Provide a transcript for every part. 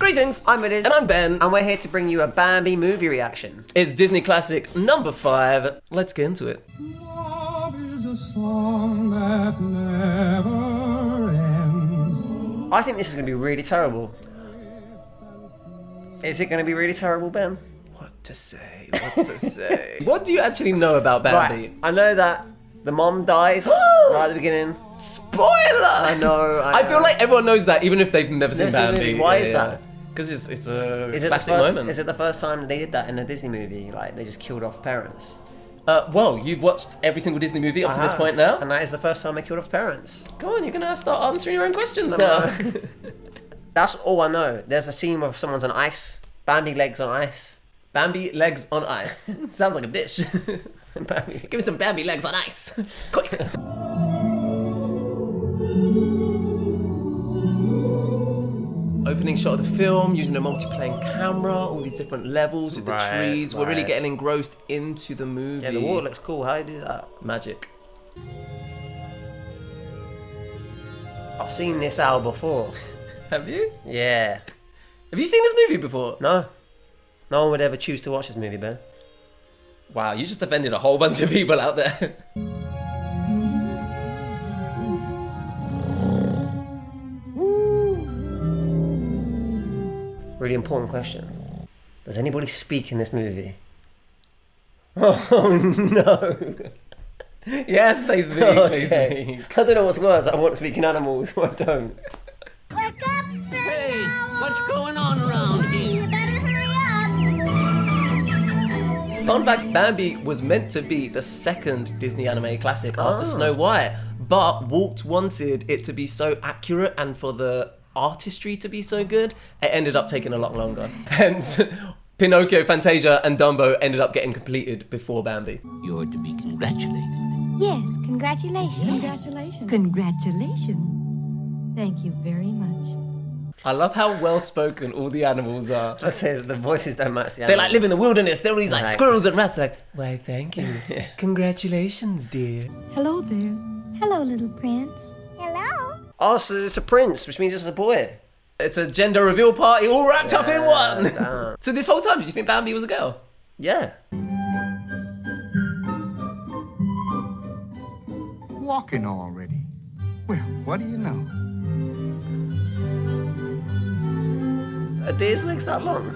Greetings, I'm Ediz. And I'm Ben. And we're here to bring you a Bambi movie reaction. It's Disney Classic number 5. Let's get into it. Love is a song that never ends. I think this is going to be really terrible. Is it going to be really terrible, Ben? What to say? What do you actually know about Bambi? Right, I know that the mom dies right at the beginning. Spoiler! I know. I feel like everyone knows that, even if they've never seen Never seen the Bambi. movie. Why is that? Because it's a Is it classic moment. Is it the first time that they did that in a Disney movie? Like, they just killed off parents? Well, you've watched every single Disney movie up to this point now. And that is the first time they killed off parents. Go on, you're going to start answering your own questions now. That's all I know. There's a scene where someone's on ice. Bambi legs on ice. Bambi legs on ice. Sounds like a dish. Bambi. Give me some Bambi legs on ice. Quick. Opening shot of the film, using a multi-plane camera, all these different levels with the trees. We're really getting engrossed into the movie. Yeah, the water looks cool. How do you do that? Magic. I've seen this owl before. Have you? Yeah. Have you seen this movie before? No. No one would ever choose to watch this movie, Ben. Wow, you just offended a whole bunch of people out there. Really important question. Does anybody speak in this movie? Oh no. Yes, they speak. Okay. I don't know what's worse. I want to speak in animals or I don't. Wake up, Hey, what's going on around here? you better hurry up. Fun fact, Bambi was meant to be the second Disney anime classic after Snow White, but Walt wanted it to be so accurate and for the artistry to be so good, it ended up taking a lot longer. Hence, Pinocchio, Fantasia, and Dumbo ended up getting completed before Bambi. You're to be congratulated. Yes, congratulations. Congratulations. Congratulations. Thank you very much. I love how well spoken all the animals are. I say that the voices don't match the They animals. like live in the wilderness. They're all these like Right. squirrels and rats. Like, why, thank you. Congratulations, dear. Hello there. Hello, little prince. Hello. Oh, so it's a prince, which means it's a boy. It's a gender reveal party all wrapped up in one. Damn. So this whole time, did you think Bambi was a girl? Yeah. Walking already. Well, what do you know? Are deer's legs that long?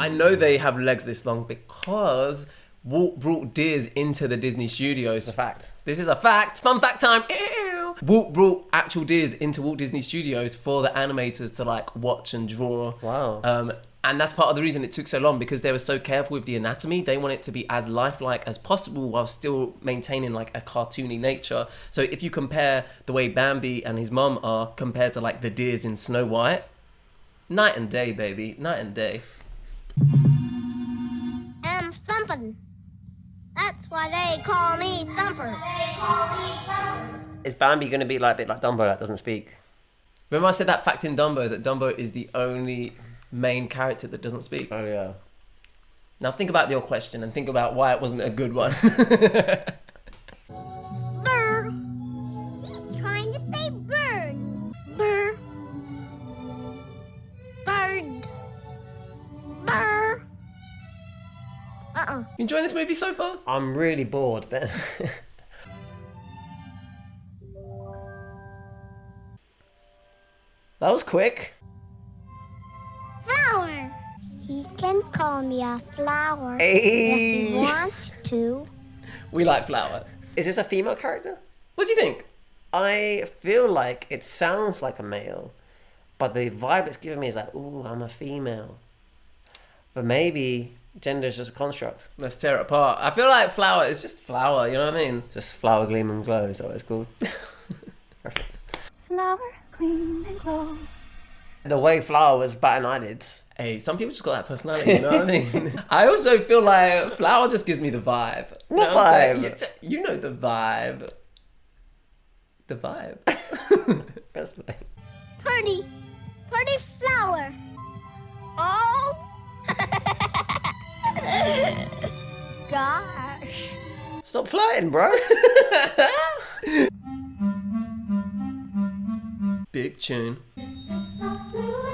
I know they have legs this long because Walt brought deers into the Disney studios. It's a fact. This is a fact. Fun fact time. Ew. Walt brought actual deers into Walt Disney Studios for the animators to like watch and draw. Wow. And that's part of the reason it took so long, because they were so careful with the anatomy. They want it to be as lifelike as possible while still maintaining like a cartoony nature. So if you compare the way Bambi and his mum are compared to like the deers in Snow White, night and day, baby, night and day. I'm thumping. That's why they call me Thumper. Is Bambi going to be like a bit like Dumbo that doesn't speak? Remember I said that fact in Dumbo, that Dumbo is the only main character that doesn't speak? Oh, yeah. Now think about your question and think about why it wasn't a good one. Burr. He's trying to say bird. Burr. Bird. Burr. You enjoying this movie so far? I'm really bored, Ben. That was quick. Flower. He can call me a flower Hey. if he wants to. We like Flower. Is this a female character? What do you think? I feel like it sounds like a male, but the vibe it's giving me is like, ooh, I'm a female. But maybe gender is just a construct. Let's tear it apart. I feel like Flower is just Flower, you know what I mean? Just flower, gleam and glow, is that what it's called? Reference. Flower, gleam and glow. The way Flower was batting eyelids. Hey, some people just got that personality, you know what I mean? I also feel like Flower just gives me the vibe. You What know I'm saying? vibe? You know the vibe. The vibe. Best way. Pretty. Pretty flower. Oh. Gosh. Stop flirting, bro. Big tune.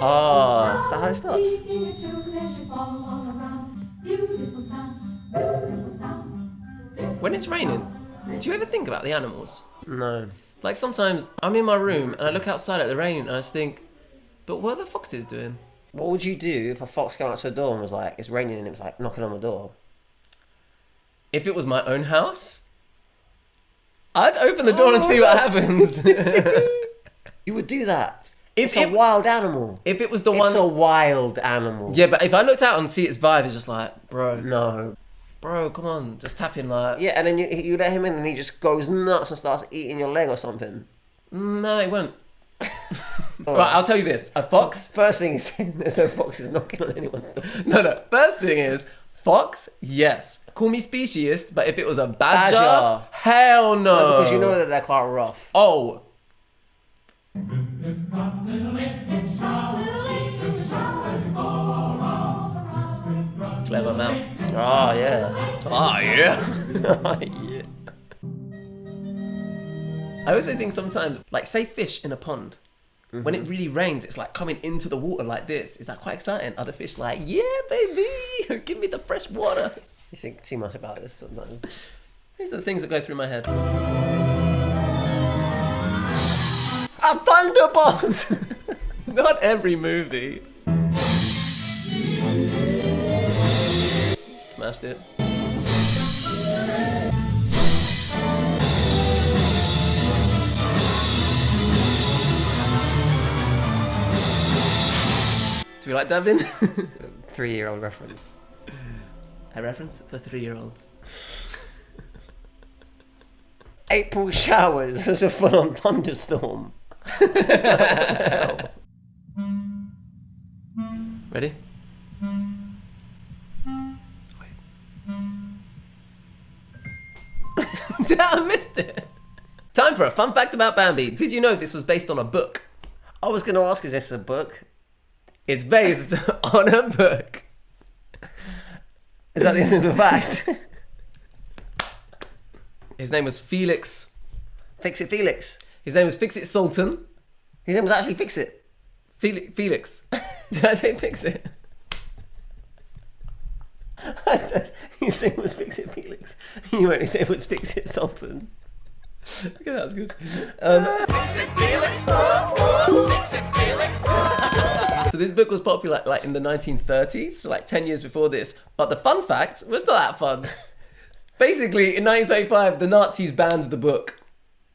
Oh, is that how it starts? When it's raining, do you ever think about the animals? No. Like sometimes I'm in my room and I look outside at the rain and I just think, but what are the foxes doing? What would you do if a fox came out to the door and was like, it's raining and it was like knocking on the door? If it was my own house, I'd open the door and see what happens. You would do that. If It's a wild animal. If it was the It's a one... wild animal. Yeah, but if I looked out and see its vibe, it's just like, bro, No. bro, come on, just tap in like... Yeah, and then you let him in and he just goes nuts and starts eating your leg or something. No, it won't. Right, I'll tell you this. A fox... First thing is, there's no foxes knocking on anyone's door. No. First thing is, fox, yes. Call me speciest, but if it was a badger, hell no. No, because you know that they're quite rough. Oh. Clever mouse. Oh, yeah. Oh, yeah. Oh, yeah. I also think sometimes, like, say fish in a pond. Mm-hmm. When it really rains, it's like coming into the water like this. Is that quite exciting? Other fish like, yeah, baby, give me the fresh water. You think too much about this sometimes. These are the things that go through my head. A thunderbolt! Not every movie. Smashed it. Do we like Davin? 3-year-old reference. A reference for 3-year-olds. April showers as a full-on thunderstorm. Ready? Damn, I missed it. Time for a fun fact about Bambi. Did you know this was based on a book? I was going to ask, is this a book? It's based on a book. Is that the end of the fact? His name was Felix. Fix It Felix. His name was Fix It Sultan. His name was actually Fix It. Felix. Did I say Fix It? I said his name was Fix It Felix. You only said it was Fix It Sultan. Okay, that was good. So this book was popular like in the 1930s, so like 10 years before this. But the fun fact was not that fun. Basically, in 1935, the Nazis banned the book.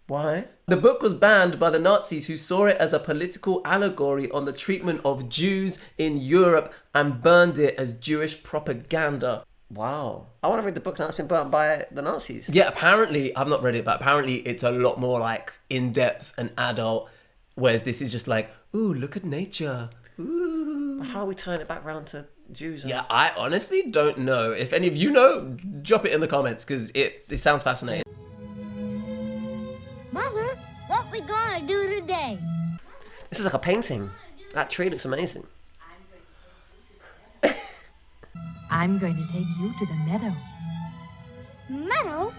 Why? The book was banned by the Nazis, who saw it as a political allegory on the treatment of Jews in Europe and burned it as Jewish propaganda. Wow. I want to read the book now. It's been burnt by the Nazis. Yeah, apparently, I've not read it, but apparently it's a lot more like in-depth and adult, whereas this is just like, ooh, look at nature. Ooh. How are we tying it back round to Jews? Yeah, I honestly don't know. If any of you know, drop it in the comments, because it sounds fascinating. Mother, what we gonna do today? This is like a painting. That tree looks amazing. I'm going to take you to the meadow. Meadow?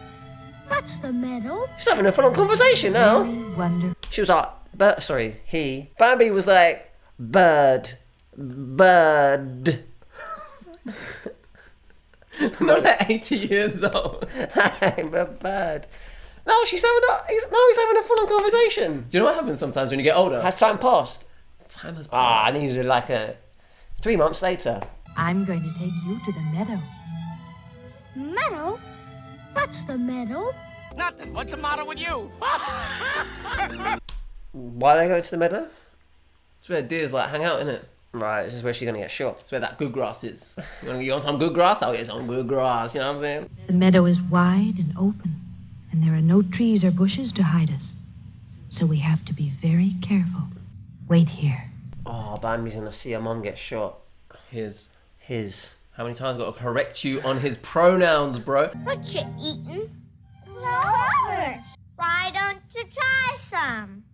What's the meadow? She's having a full-on conversation now. Very wonderful. She was like, he. Bambi was like, bird. Not at 80 years old. I'm a bird. No, he's having a full-on conversation. Do you know what happens sometimes when you get older? Has time passed? Time has I needed like 3 months later. I'm going to take you to the meadow. Meadow? What's the meadow? Nothing. What's the matter with you? Why are they going to the meadow? It's where deers like hang out, innit? Right, this is where she's going to get shot. It's where that good grass is. You want some good grass? I'll get some good grass, you know what I'm saying? The meadow is wide and open, and there are no trees or bushes to hide us. So we have to be very careful. Wait here. Oh, Bambi's going to see her mum get shot. His. His. How many times I've got to correct you on his pronouns, bro? What you eating? Flowers. Why don't you try some?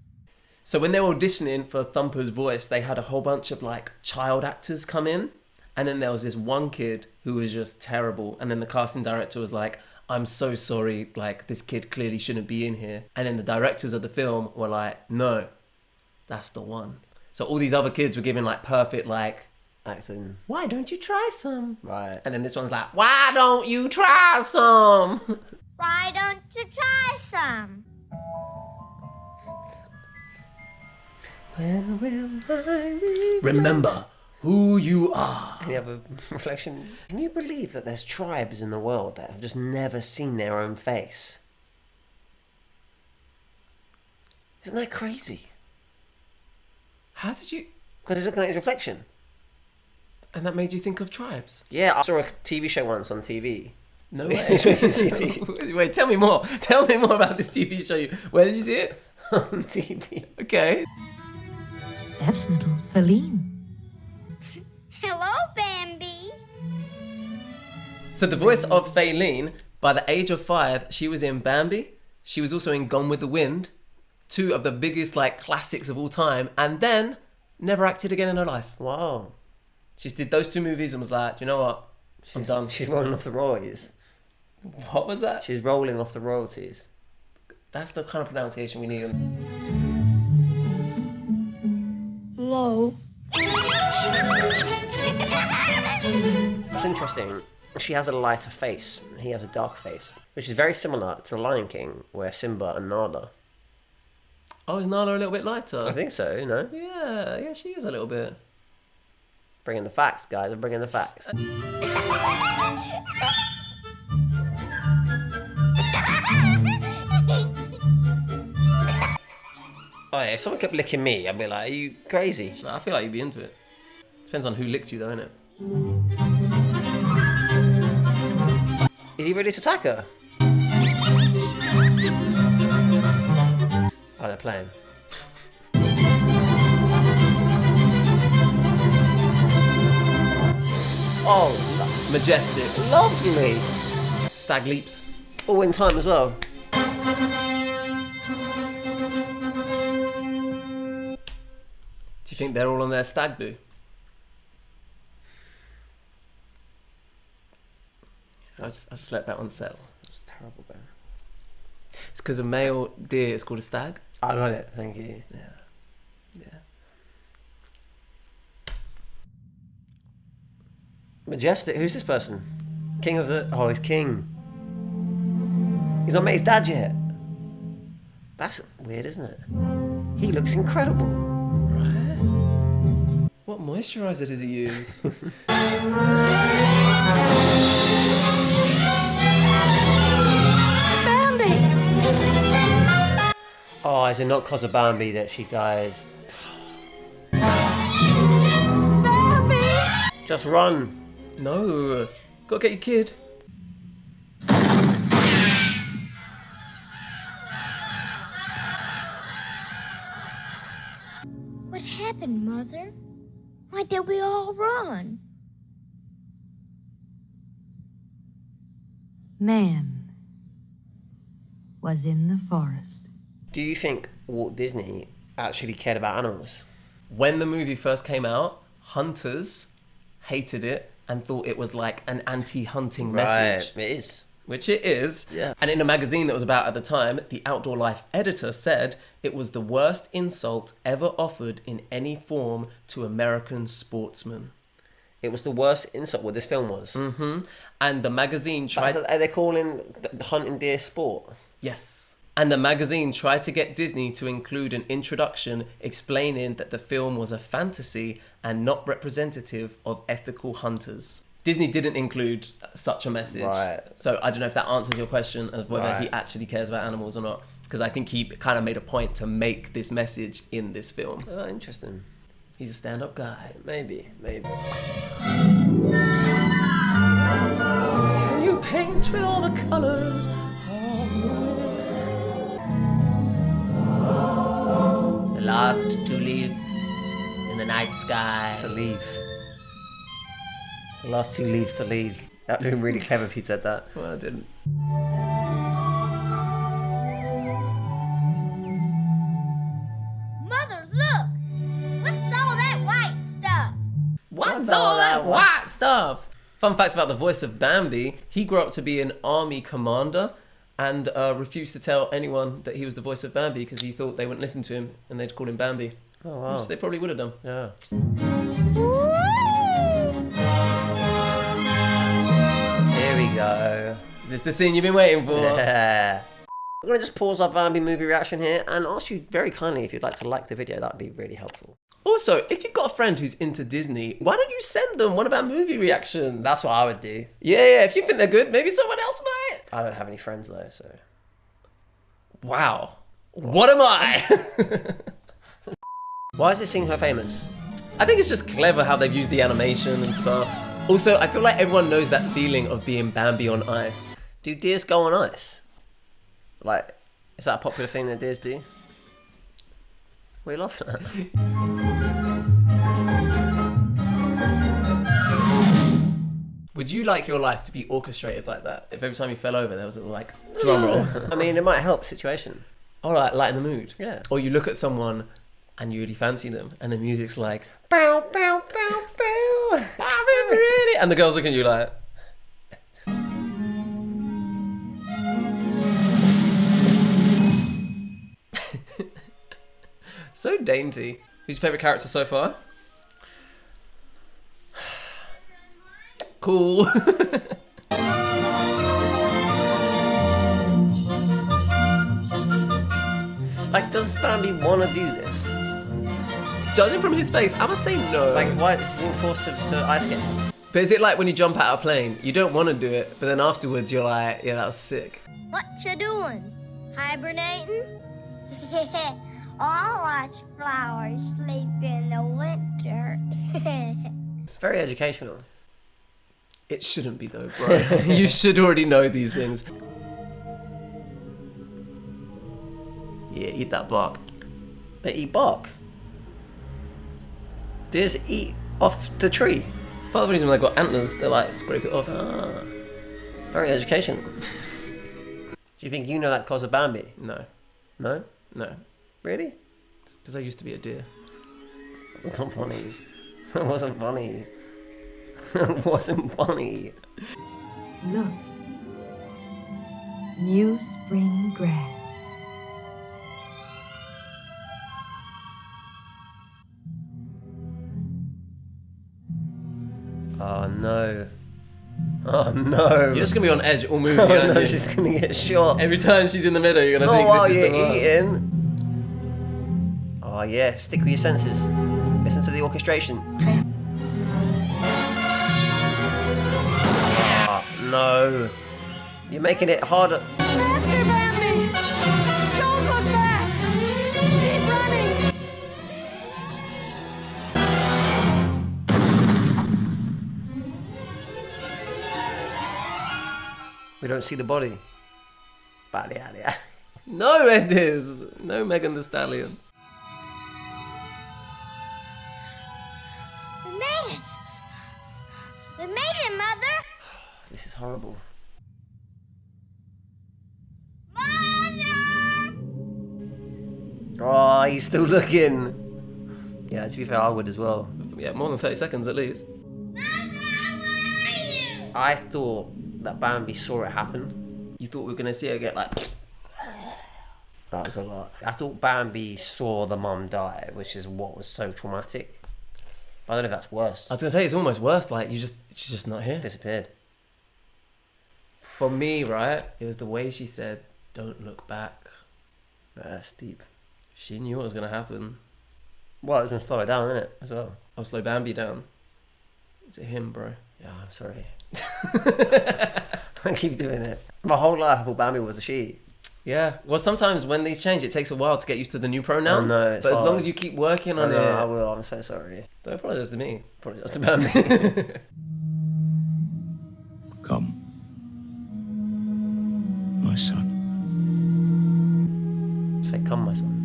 So when they were auditioning for Thumper's voice, they had a whole bunch of like child actors come in. And then there was this one kid who was just terrible. And then the casting director was like, I'm so sorry, like this kid clearly shouldn't be in here. And then the directors of the film were like, no, that's the one. So all these other kids were giving like perfect like, Acting. why don't you try some? Right. And then this one's like, why don't you try some? Why don't you try some? When will I Remember who you are. Any other reflection? Can you believe that there's tribes in the world that have just never seen their own face? Isn't that crazy? How did you... Because he's looking at his reflection. And that made you think of tribes? Yeah, I saw a TV show once on TV. No So- way. so you see TV. Wait, tell me more. Tell me more about this TV show. Where did you see it? On TV. Okay. That's little Feline. Hello, Bambi. So the voice of Faylene, by the age of 5, she was in Bambi. She was also in Gone with the Wind, 2 of the biggest like classics of all time, and then never acted again in her life. Wow. She just did those 2 movies and was like, you know what? I'm done. She's rolling off the royalties. What was that? She's rolling off the royalties. That's the kind of pronunciation we need. Hello. That's interesting. She has a lighter face. He has a dark face, which is very similar to The Lion King, where Simba and Nala. Oh, is Nala a little bit lighter? I think so, you know? Yeah, she is a little bit. Bringing the facts, guys. I'm bringing the facts. Oh yeah, if someone kept licking me, I'd be like, are you crazy? I feel like you'd be into it. Depends on who licked you though, innit? Is he ready to attack her? Oh, they're playing. Oh, Majestic. lovely. Stag leaps. All in time as well. Do you think they're all on their stag do? I'll just let that one settle. It's terrible, man. It's because a male deer is called a stag. I got it, thank you. Yeah. Majestic, who's this person? King of the... Oh, he's king. He's not met his dad yet. That's weird, isn't it? He looks incredible. Right. What moisturizer does he use? Oh, is it not because of Bambi that she dies? Just run. No. Gotta get your kid. What happened, Mother? Why did we all run? Man was in the forest. Do you think Walt Disney actually cared about animals? When the movie first came out, hunters hated it and thought it was like an anti-hunting message. It is. Which it is. Yeah. And in a magazine that was about at the time, the Outdoor Life editor said it was the worst insult ever offered in any form to American sportsmen. It was the worst insult what this film was. And the magazine tried... Are they calling the hunting deer sport? Yes. And the magazine tried to get Disney to include an introduction explaining that the film was a fantasy and not representative of ethical hunters. Disney didn't include such a message. Right. So I don't know if that answers your question of whether he Right. actually cares about animals or not. Because I think he kind of made a point to make this message in this film. Oh, interesting. He's a stand-up guy. Maybe. Can you paint with all the colours of the wind? The last 2 leaves in the night sky. To leave. The last 2 leaves to leave. That would have been really clever if he'd said that. Well, I didn't. Mother, look! What's all that white stuff? What's all that white stuff? Fun facts about the voice of Bambi. He grew up to be an army commander and refused to tell anyone that he was the voice of Bambi because he thought they wouldn't listen to him and they'd call him Bambi. Oh, wow. Which they probably would have done. Yeah. Here we go. Is this the scene you've been waiting for? Yeah. We're going to just pause our Bambi movie reaction here and ask you very kindly if you'd like to like the video. That would be really helpful. Also, if you've got a friend who's into Disney, why don't you send them one of our movie reactions? That's what I would do. Yeah, if you think they're good, maybe someone else might. I don't have any friends though, so... Wow. What am I? Why is this scene so famous? I think it's just clever how they've used the animation and stuff. Also, I feel like everyone knows that feeling of being Bambi on ice. Do deers go on ice? Like, is that a popular thing that deers do? We love that. Would you like your life to be orchestrated like that? If every time you fell over there was a like drum roll? I mean, it might help the situation. Or like lighten the mood. Yeah. Or you look at someone and you really fancy them and the music's like bow bow bow bow. Really? And the girls look at you like so dainty. Who's your favourite character so far? Cool. Like, does Bambi want to do this? Judging from his face, I must say no. Like, why is he being forced to ice skate? But is it like when you jump out of a plane? You don't want to do it, but then afterwards you're like, yeah, that was sick. What you doing? Hibernating? I'll watch flowers sleep in the winter. It's very educational. It shouldn't be though, bro. You should already know these things. Yeah, eat that bark. They eat bark. Deers eat off the tree. It's part of the reason when they got antlers, they like scrape it off. Very educational. Do you think you know that cause of Bambi? No, No? no. Really? It's because I used to be a deer. That's not funny. That wasn't funny. That wasn't funny. Look. New spring grass. Oh no. Oh no. You're just gonna be on edge all movie, Oh aren't no, you? she's gonna get shot. Every time she's in the middle, you're gonna Not think while this is you're the one. eating. Oh yeah, stick with your senses. Listen to the orchestration. Oh, no. You're making it harder. Faster, Bambi! Don't look back! Keep running! We don't see the body. No, Ediz. No Megan the Stallion. We made it! We made it, Mother! This is horrible. Mother! Oh, he's still looking. Yeah, to be fair, I would as well. Yeah, more than 30 seconds at least. I thought that Bambi saw it happen. You thought we were gonna see her get like. That was a lot. I thought Bambi saw the mum die, which is what was so traumatic. But I don't know if that's worse. I was gonna say it's almost worse. Like she's just not here. Disappeared. For me, right, it was the way she said, "Don't look back." That's deep. She knew what was gonna happen. Well, it was gonna slow it down, innit? As well. I'll slow Bambi down. Is it him, bro? Yeah, I'm sorry. I keep doing it. My whole life I thought Bambi was a she. Yeah. Well, sometimes when these change, it takes a while to get used to the new pronouns. I know, it's but as long hard. as you keep working I on know, it, I will. I'm so sorry. don't apologize to me. Apologize to Bambi. Come, my son. Say, come, my son.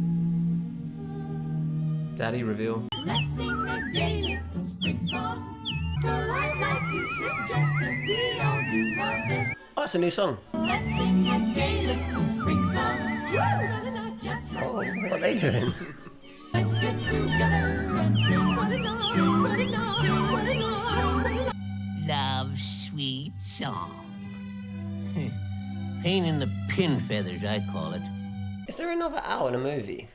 Daddy reveal. Let's sing a gay little spring song. So I'd like to suggest that we all do our best. Oh, it's a new song. Let's sing a gay little spring song. Just Oh, what are they doing? let's get together and sing. Love, sweet song. Pain in the pin feathers, I call it. Is there another owl in a movie?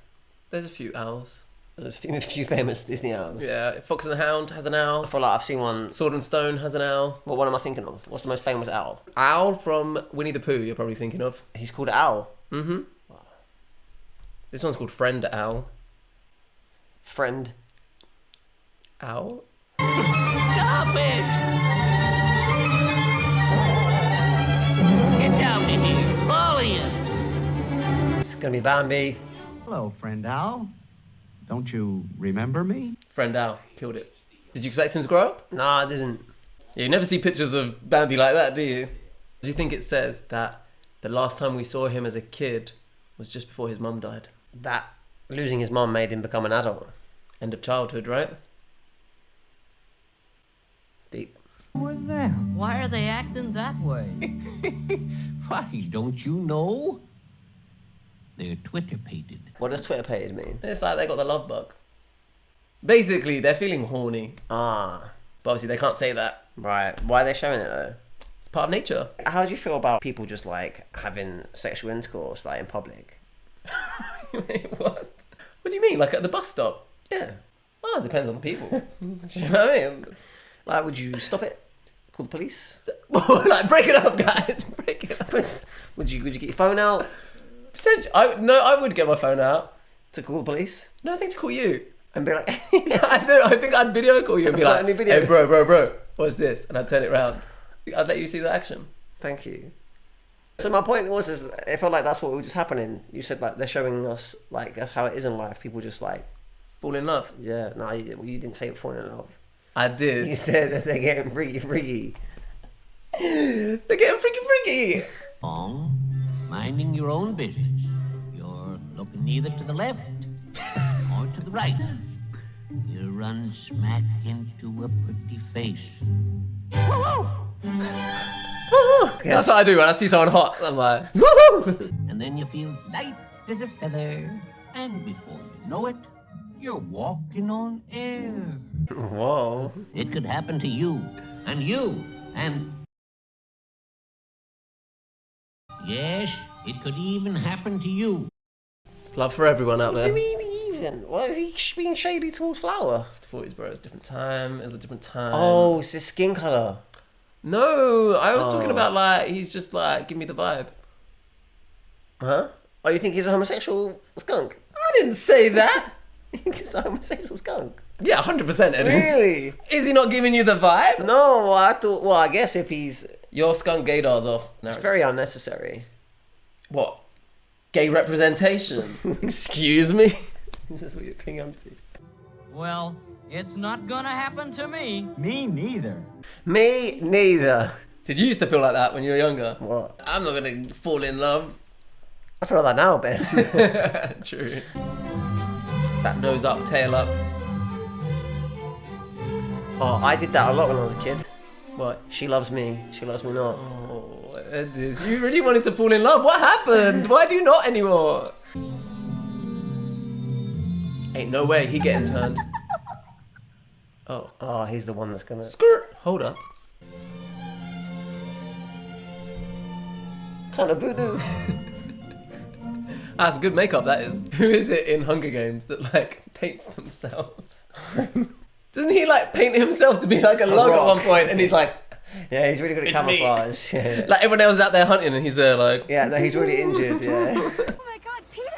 There's a few owls. There's a few famous Disney owls. Yeah, Fox and the Hound has an owl. I feel like I've seen one. Sword and Stone has an owl. What one am I thinking of? What's the most famous owl? Owl from Winnie the Pooh, you're probably thinking of. He's called Owl. Mm-hmm. This one's called Friend Owl. Friend. Owl? Stop it! Get down in here, all of you. It's gonna be Bambi. Hello, friend Owl. Don't you remember me? Friend Owl. Killed it. Did you expect him to grow up? No, I didn't. Yeah, you never see pictures of Bambi like that, do you? Do you think it says that the last time we saw him as a kid was just before his mum died? That losing his mum made him become an adult. End of childhood, right? Deep. With them. Why are they acting that way? Why, don't you know? They're Twitter-pated. What does Twitter pated mean? It's like they got the love bug. Basically, they're feeling horny. Ah, But obviously they can't say that. right. Why are they showing it though? It's part of nature. How do you feel about people just like having sexual intercourse like in public? Wait, what? What do you mean? Like at the bus stop? Yeah. Oh, it depends on the people. Do you know what I mean? Like, would you stop it? Call the police? Like, break it up, guys. Break it up. Would you get your phone out Potentially, I would get my phone out. to call the police No, I think to call you. and be like, I think I'd video call you and be like, Any video? hey, bro, what's this? And I'd turn it around. I'd let you see the action. "Thank you." So my point was, is it felt like that's what was just happening. You said like they're showing us like that's how it is in life. People just like, Fall in love. yeah, no, you didn't say falling in love. I did. You said that they're getting freaky. They're getting freaky. Wrong. Minding your own business. You're looking neither to the left or to the right. You run smack into a pretty face. That's what I do when I see someone hot. I'm like, woohoo! And then you feel light as a feather. And before you know it, you're walking on air. Whoa. It could happen to you, and you, and... Yes, it could even happen to you. It's love for everyone out What do there. you mean even? Why is he being shady towards Flower? It's the 40s, bro. It's a different time. It was a different time. Oh, it's his skin colour. No, I was talking Oh. about like, he's just like, give me the vibe. Huh? Oh, you think he's a homosexual skunk? I didn't say that. You think he's a homosexual skunk? Yeah, 100% Ediz. Really? Is he not giving you the vibe? No, well, I thought. Well, I guess if he's Your skunk gaydar's off. No, it's very unnecessary. what? Gay representation? Excuse me? Is this what you're clinging on to? Well, it's not gonna happen to me. Me neither. Me neither. Did you used to feel like that when you were younger? What? I'm not gonna fall in love. I feel like that now, Ben. True. That nose up, tail up. Oh, I did that a lot when I was a kid. What? She loves me. She loves me not. Oh, Ediz, you really wanted to fall in love. What happened? Why do you not anymore? Ain't no way he getting turned. Oh. Oh, he's the one that's gonna. Skirt. Hold up. Kind of voodoo. That's good makeup, that is. Who is it in Hunger Games that, like, paints themselves? Doesn't he, like, paint himself to be, like, a log at rock. one point, and he's like... Yeah, he's really good at It's me. camouflage. Yeah. Like, everyone else is out there hunting, and he's there, like... Yeah, no, he's really injured. Yeah. Oh my God, Peter!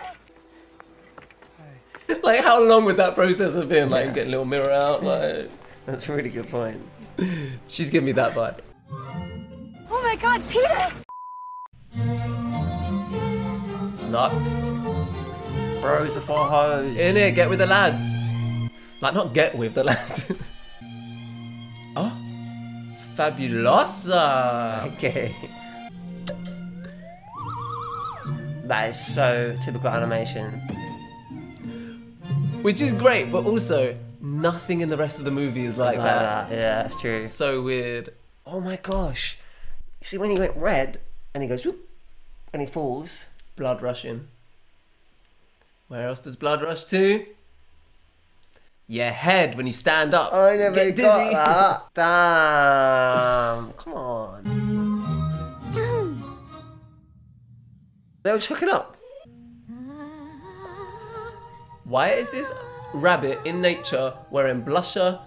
Like, how long would that process have been? Like, getting a little mirror out, like... That's a really good point. She's giving me that vibe. Oh my God, Peter! Not Bros before hoes. in it, get with the lads. Like, not get with the lads. Oh. Fabulosa. Okay. That is so typical animation. Which is great, but also, nothing in the rest of the movie is like that. Yeah, that's true. It's so weird. Oh my gosh. You see when he went red and he goes whoop and he falls. Blood rushing. Where else does blood rush to? Your head when you stand up. I never Get dizzy. got that. Damn. Come on. They were hooking up. Why is this rabbit in nature wearing blusher.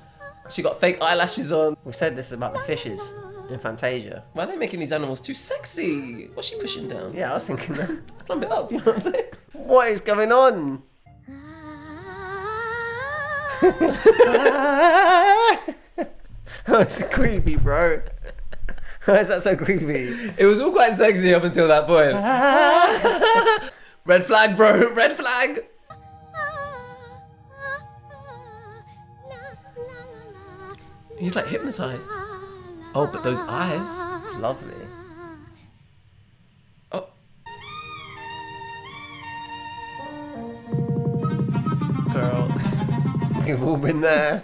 She got fake eyelashes on. We've said this about the fishes in Fantasia. Why are they making these animals too sexy? What's she pushing down? Yeah, I was thinking that. Plump it up, you know what I'm saying? What is going on? Oh, it's creepy, bro. Why is that so creepy? It was all quite sexy up until that point. Red flag, bro. Red flag. He's like hypnotized. Oh, but those eyes. Lovely. Oh. Girl. We've all been there.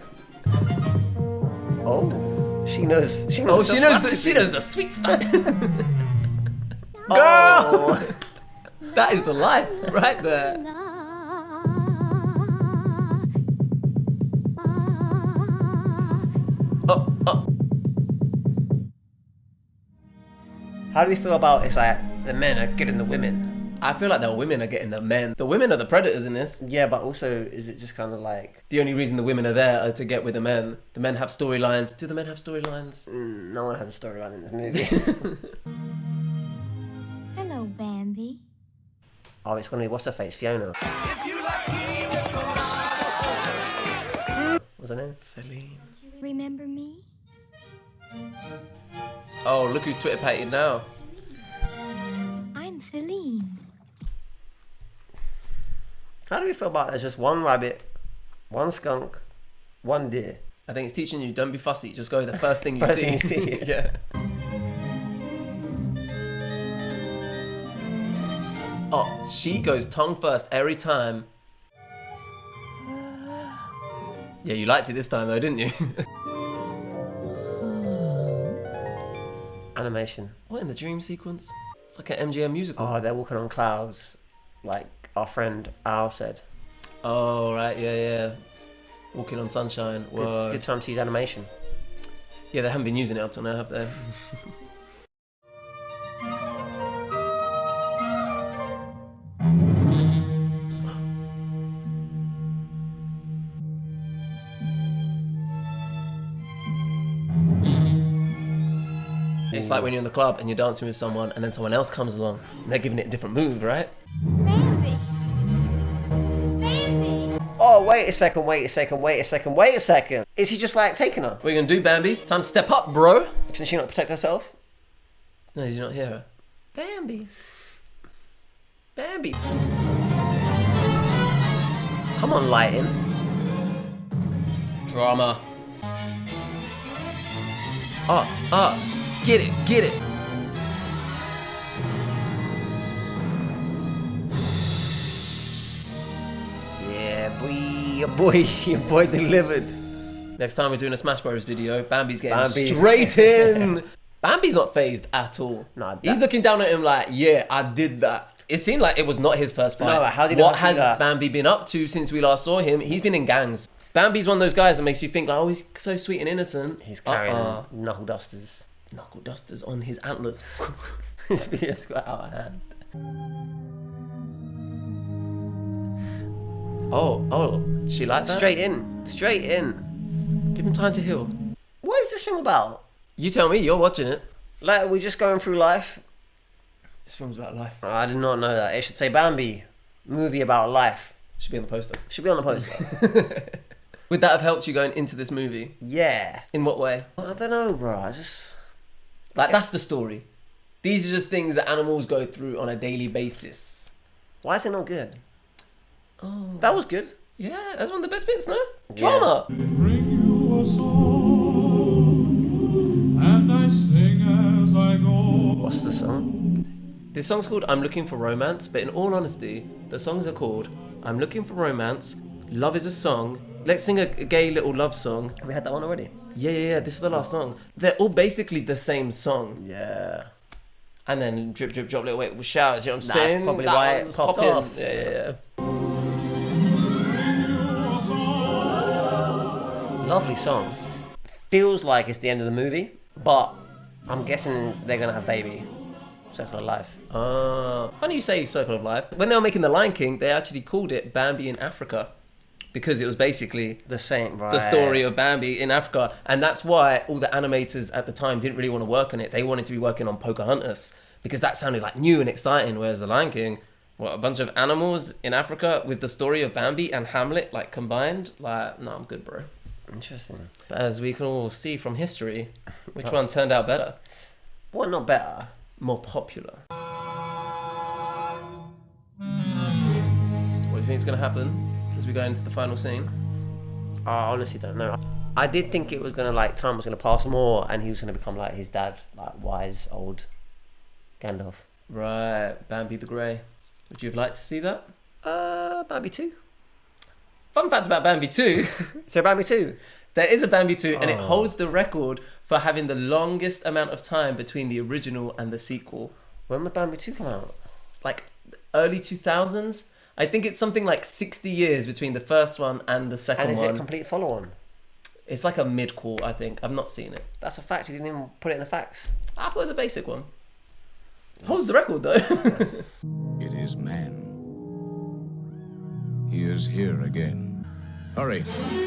Oh, she knows. She Oh, knows. she knows the sweet spot. Girl. Oh. That is the life right there. Oh, oh. How do we feel about it's like the men are getting the women? I feel like the women are getting the men. The women are the predators in this. Yeah, but also is it just kind of like The only reason the women are there are to get with the men. The men have storylines. Do the men have storylines? no one has a storyline in this movie? Hello, Bambi. Oh, it's gonna be what's her face, Fiona. What's her name? Feline. Remember me? Oh, look who's Twitter pated now. I'm Feline. How do we feel about there's just one rabbit, one skunk, one deer? I think it's teaching you, don't be fussy. Just go with the first thing you First see. thing you see. Yeah. Oh, she goes tongue first every time. Yeah, you liked it this time though, didn't you? Animation. What, in the dream sequence? It's like an MGM musical. Oh, they're walking on clouds, like our friend Al said. Oh, right, yeah. Walking on sunshine. Whoa. Good time to use animation. Yeah, they haven't been using it up till now, have they? It's like when you're in the club and you're dancing with someone and then someone else comes along and they're giving it a different move, right? Bambi. Bambi. Oh, wait a second. Is he just like taking her? What are you gonna do, Bambi? Time to step up, bro. Can she not protect herself? No, did you not hear her? Bambi. Bambi. Come on, lighting. Drama. Get it. Yeah, boy, your boy delivered. Next time we're doing a Smash Bros video, Bambi's getting Bambi's- straight in. Bambi's not phased at all. Nah, He's looking down at him like, yeah, I did that. It seemed like it was not his first fight. No, but how did he What not do has that? Bambi been up to since we last saw him? He's been in gangs. Bambi's one of those guys that makes you think, like, oh, he's so sweet and innocent. He's carrying knuckle dusters. Knuckle dusters on his antlers. This video's got out of hand. Oh, she like that? Straight in. Give him time to heal. What is this film about? You tell me, you're watching it. Like, we're just going through life. This film's about life. I did not know that. It should say Bambi, movie about life. Should be on the poster. Should be on the poster. Would that have helped you going into this movie? Yeah. In what way? I don't know, bro. I just... Like, that's the story. These are just things that animals go through on a daily basis. Why is it not good? Oh. That was good. Yeah, that's one of the best bits, no? Drama! Bring you a song, and I sing as I go. What's the song? This song's called I'm Looking for Romance, but in all honesty, the songs are called I'm Looking for Romance, Love is a Song, Let's Sing a Gay Little Love Song. Have we had that one already? Yeah, this is the last song. They're all basically the same song. Yeah. And then drip, drip, drop, little wait, showers, you know what I'm That's saying? probably That why it one's popped popping. off. Yeah. Lovely song. Feels like it's the end of the movie, but I'm guessing they're gonna have baby. Circle of Life. Funny you say Circle of Life. When they were making The Lion King, they actually called it Bambi in Africa. because it was basically The same, right? the story of Bambi in Africa. And that's why all the animators at the time didn't really want to work on it. They wanted to be working on Pocahontas because that sounded like new and exciting, whereas The Lion King, a bunch of animals in Africa with the story of Bambi and Hamlet like combined. Like, no, I'm good, bro. Interesting. But as we can all see from history, which one turned out better? What, not better? More popular. What do you think is going to happen as we go into the final scene? I honestly don't know. I did think it was gonna like time was gonna pass more, and he was gonna become like his dad, like wise old Gandalf. Right, Bambi the Grey. Would you have liked to see that? Bambi 2. Fun fact about Bambi 2. So Bambi 2. There is a Bambi 2 and it holds the record for having the longest amount of time between the original and the sequel. When would Bambi 2 come out? Like early 2000s. I think it's something like 60 years between the first one and the second one. And is it a complete follow-on? It's like a mid-core, I think. I've not seen it. That's a fact. You didn't even put it in the facts. I thought it was a basic one. Holds the record though. It is man. He is here again. Hurry,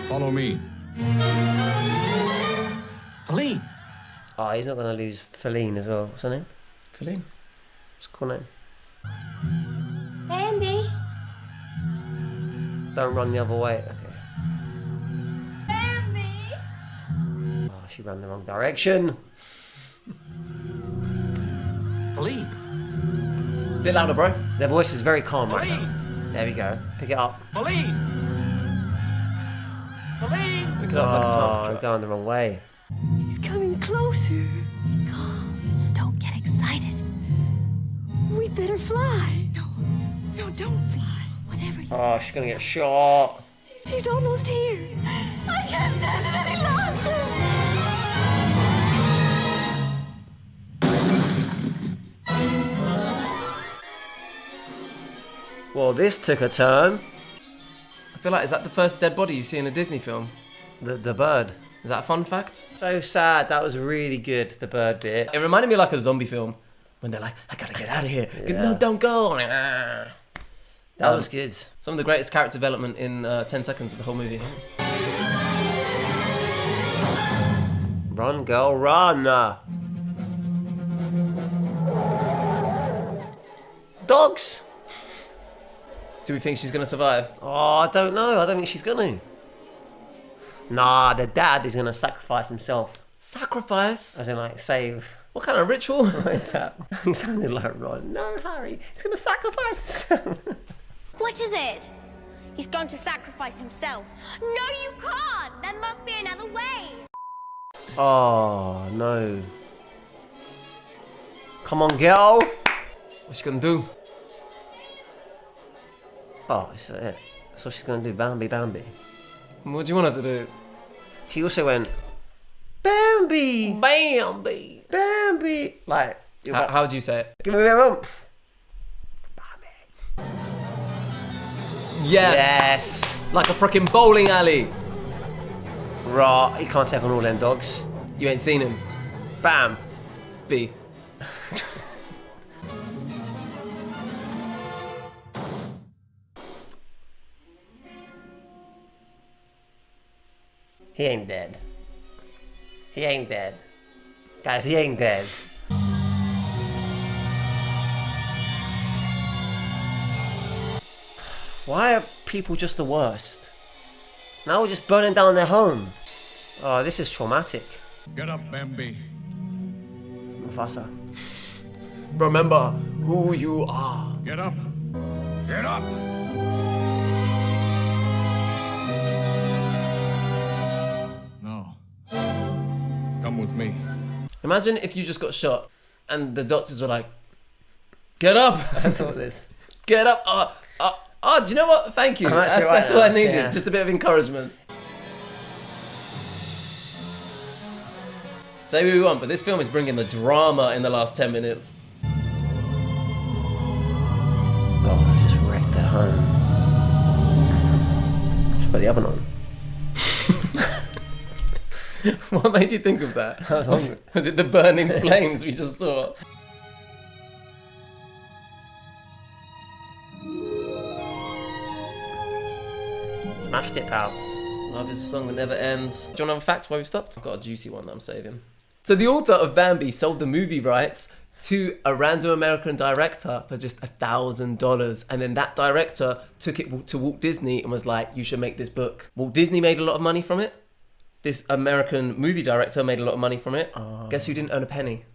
follow me. Feline. Oh, he's not going to lose Feline as well. What's her name? Feline. What's her cool name? Bambi. Don't run the other way. Okay. Bambi. Oh, she ran the wrong direction. Feline. Bit louder, bro. Their voice is very calm right now. Feline. There we go. Pick it up. Feline. Feline. Pick it up like a Oh, top. you're going the wrong way. He's coming closer. Calm. Don't get excited. We'd better fly. No, don't fly. Whatever you... Oh, she's going to get shot. He's almost here. I can't stand it any longer. Well, this took a turn. I feel like, is that the first dead body you see in a Disney film? The bird. Is that a fun fact? So sad. That was really good, the bird bit. It reminded me of like a zombie film when they're like, I gotta get out of here. Yeah. No, don't go. That was good. Some of the greatest character development in 10 seconds of the whole movie. Run, girl, run. Dogs. Do we think she's gonna survive? Oh, I don't know. I don't think she's going to. Nah, the dad is going to sacrifice himself. Sacrifice? As in, like, save. What kind of ritual? What is that? He sounded like Ron. No, Harry. He's going to sacrifice himself. What is it? He's going to sacrifice himself. No, you can't. There must be another way. Oh, no. Come on, girl. What's she gonna do? Oh, that's it. That's what she's going to do. Bambi, Bambi. What do you want her to do? She also went, Bambi, Bambi. Bambi. Like, How do you say it? give me a oomph. Yes. Yes. Like a freaking bowling alley. Raw. He can't take on all them dogs. You ain't seen him. Bam. B. He ain't dead. He ain't dead. Guys, he ain't dead. Why are people just the worst? Now we're just burning down their home. Oh, this is traumatic. Get up, Bambi. Mufasa. Remember who you are. Get up. Get up. No. Come with me. Imagine if you just got shot and the doctors were like, get up. That's all this. Get up. Do you know what? Thank you. I'm actually That's right what I now, needed. yeah. Just a bit of encouragement. Say what we want, but this film is bringing the drama in the last 10 minutes. Oh, I just wrecked their home. Should put the oven on. What made you think of that? I was hungry. Was it the burning flames we just saw? Smashed it, pal. Love is a song that never ends. Do you want another fact why we stopped? I've got a juicy one that I'm saving. So the author of Bambi sold the movie rights to a random American director for just $1,000. And then that director took it to Walt Disney and was like, you should make this book. Walt Disney made a lot of money from it. This American movie director made a lot of money from it. Guess who didn't earn a penny?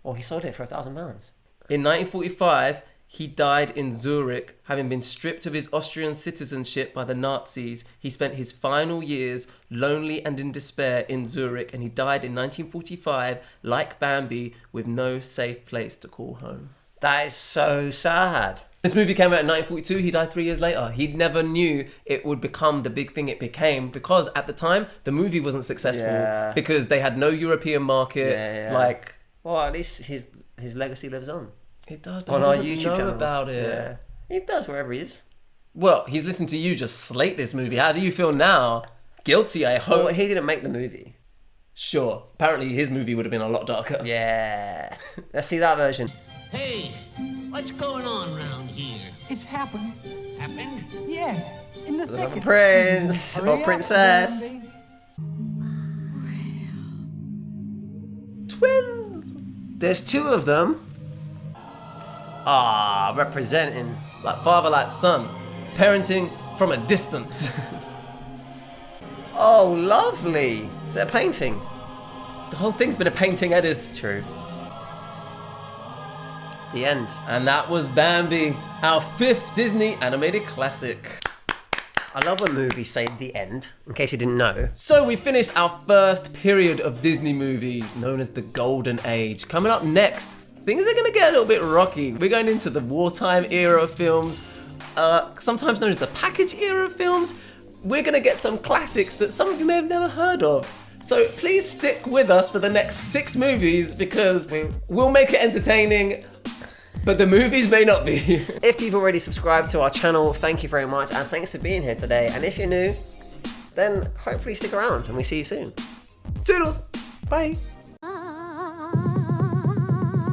Well, he sold it for £1,000. In 1945, he died in Zurich, having been stripped of his Austrian citizenship by the Nazis. He spent his final years lonely and in despair in Zurich, and he died in 1945, like Bambi, with no safe place to call home. That is so sad. This movie came out in 1942, he died 3 years later. He never knew it would become the big thing it became, because at the time, the movie wasn't successful, because they had no European market, like... Well, at least his legacy lives on. It does, but on he our doesn't YouTube know channel. about it. Yeah. He does wherever he is. Well, he's listening to you just slate this movie. How do you feel now? Guilty, I hope. Well, he didn't make the movie. Sure. Apparently his movie would have been a lot darker. Yeah. Let's see that version. Hey, what's going on around here? It's happened. Happened? Yes, in the Little thicket. prince Hurry or up, princess. Bambi. Twins! There's two of them. Ah, representing. Like father, like son. Parenting from a distance. Oh, lovely. Is it a painting? The whole thing's been a painting, Ediz. True. The end. And that was Bambi, our 5th Disney animated classic. I love when movies say the end, in case you didn't know. So we finished our first period of Disney movies, known as the Golden Age. Coming up next, things are gonna get a little bit rocky. We're going into the wartime era of films, sometimes known as the package era of films. We're gonna get some classics that some of you may have never heard of. So please stick with us for the next 6 movies, because we'll make it entertaining, but the movies may not be. If you've already subscribed to our channel, thank you very much, and thanks for being here today. And if you're new, then hopefully stick around and we see you soon. Toodles! Bye.